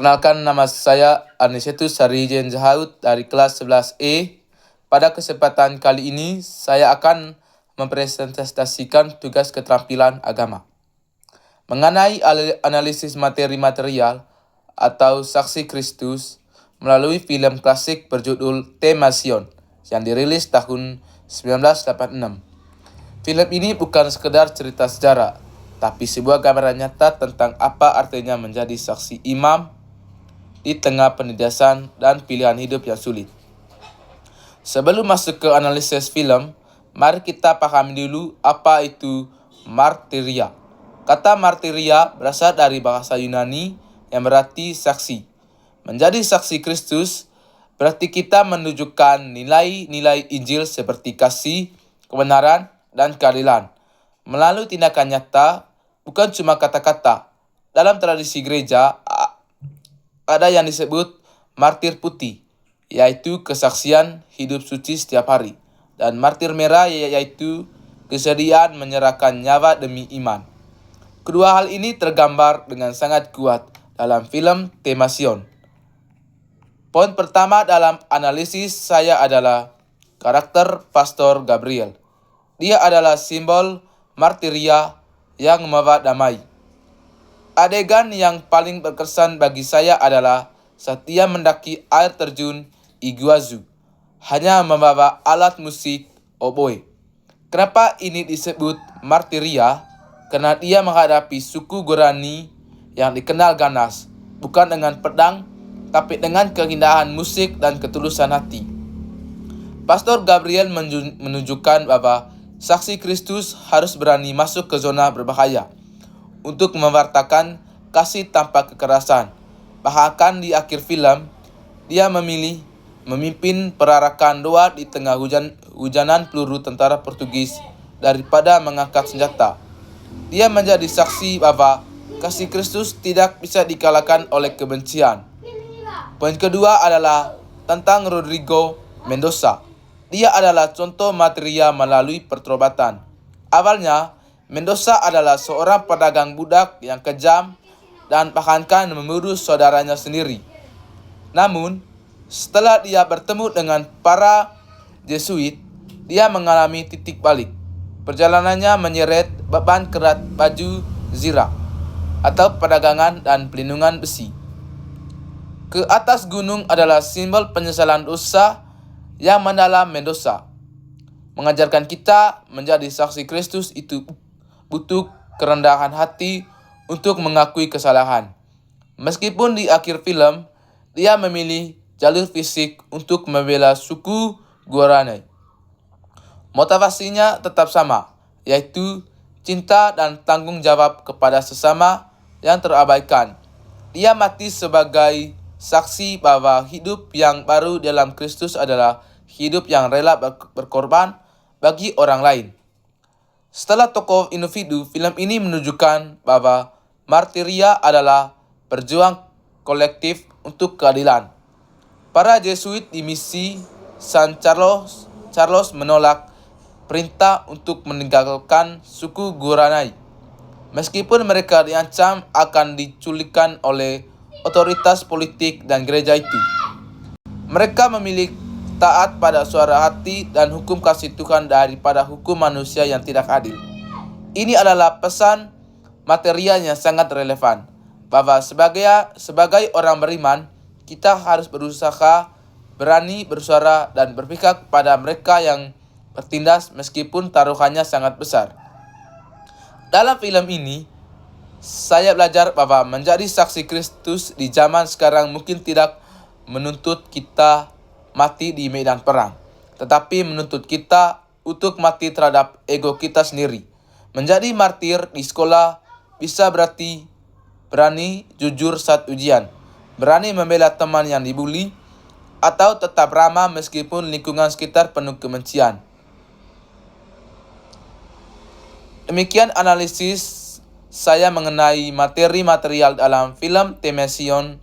Perkenalkan, nama saya Anisetus Sarijen Zahaud dari kelas 11E. Pada kesempatan kali ini, saya akan mempresentasikan tugas keterampilan agama. Mengenai analisis materi material atau saksi Kristus melalui film klasik berjudul Themation yang dirilis tahun 1986. Film ini bukan sekedar cerita sejarah, tapi sebuah gambaran nyata tentang apa artinya menjadi saksi imam di tengah penindasan dan pilihan hidup yang sulit. Sebelum masuk ke analisis film, mari kita pahami dulu apa itu martiria. Kata martiria berasal dari bahasa Yunani yang berarti saksi. Menjadi saksi Kristus berarti kita menunjukkan nilai-nilai Injil seperti kasih, kebenaran, dan keadilan melalui tindakan nyata, bukan cuma kata-kata. Dalam tradisi gereja, ada yang disebut martir putih, yaitu kesaksian hidup suci setiap hari, dan martir merah yaitu kesediaan menyerahkan nyawa demi iman. Kedua hal ini tergambar dengan sangat kuat dalam film Themation. Poin pertama dalam analisis saya adalah karakter Pastor Gabriel. Dia adalah simbol martiria yang membawa damai. Adegan yang paling berkesan bagi saya adalah saat dia mendaki air terjun Iguazu, hanya membawa alat musik oboe. Kenapa ini disebut martiria? Karena dia menghadapi suku Guarani yang dikenal ganas, bukan dengan pedang, tapi dengan keindahan musik dan ketulusan hati. Pastor Gabriel menunjukkan bahwa saksi Kristus harus berani masuk ke zona berbahaya untuk mewartakan kasih tanpa kekerasan. Bahkan di akhir film, dia memilih memimpin perarakan doa di tengah hujanan peluru tentara Portugis daripada mengangkat senjata. Dia menjadi saksi bahwa kasih Kristus tidak bisa dikalahkan oleh kebencian. Poin kedua adalah tentang Rodrigo Mendoza. Dia adalah contoh materia melalui pertobatan. Awalnya, Mendoza adalah seorang pedagang budak yang kejam dan bahkan membunuh saudaranya sendiri. Namun, setelah dia bertemu dengan para Jesuit, dia mengalami titik balik. Perjalanannya menyeret beban kerat baju zirah atau perdagangan dan pelindungan besi. Ke atas gunung adalah simbol penyesalan dosa yang mendalam Mendoza. Mengajarkan kita menjadi saksi Kristus itu butuh kerendahan hati untuk mengakui kesalahan. Meskipun di akhir film, dia memilih jalur fisik untuk membela suku Guarani. Motivasinya tetap sama, yaitu cinta dan tanggung jawab kepada sesama yang terabaikan. Dia mati sebagai saksi bahwa hidup yang baru dalam Kristus adalah hidup yang rela berkorban bagi orang lain. Setelah tokoh individu, film ini menunjukkan bahwa martiria adalah perjuangan kolektif untuk keadilan. Para Jesuit di misi San Carlos menolak perintah untuk meninggalkan suku Guarani, meskipun mereka diancam akan diculikkan oleh otoritas politik dan gereja itu. Mereka memilih taat pada suara hati dan hukum kasih Tuhan daripada hukum manusia yang tidak adil. Ini adalah pesan material yang sangat relevan, bahwa sebagai orang beriman, kita harus berusaha berani bersuara dan berpihak kepada mereka yang bertindas meskipun taruhannya sangat besar. Dalam film ini, saya belajar bahwa menjadi saksi Kristus di zaman sekarang mungkin tidak menuntut kita mati di medan perang, tetapi menuntut kita untuk mati terhadap ego kita sendiri. Menjadi martir di sekolah bisa berarti berani jujur saat ujian, berani membela teman yang dibuli, atau tetap ramah meskipun lingkungan sekitar penuh kebencian. Demikian analisis saya mengenai materi material dalam film Themation.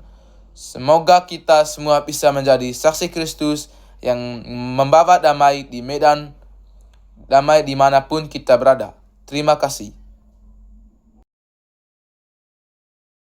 Semoga kita semua bisa menjadi saksi Kristus yang membawa damai di medan, damai dimanapun kita berada. Terima kasih.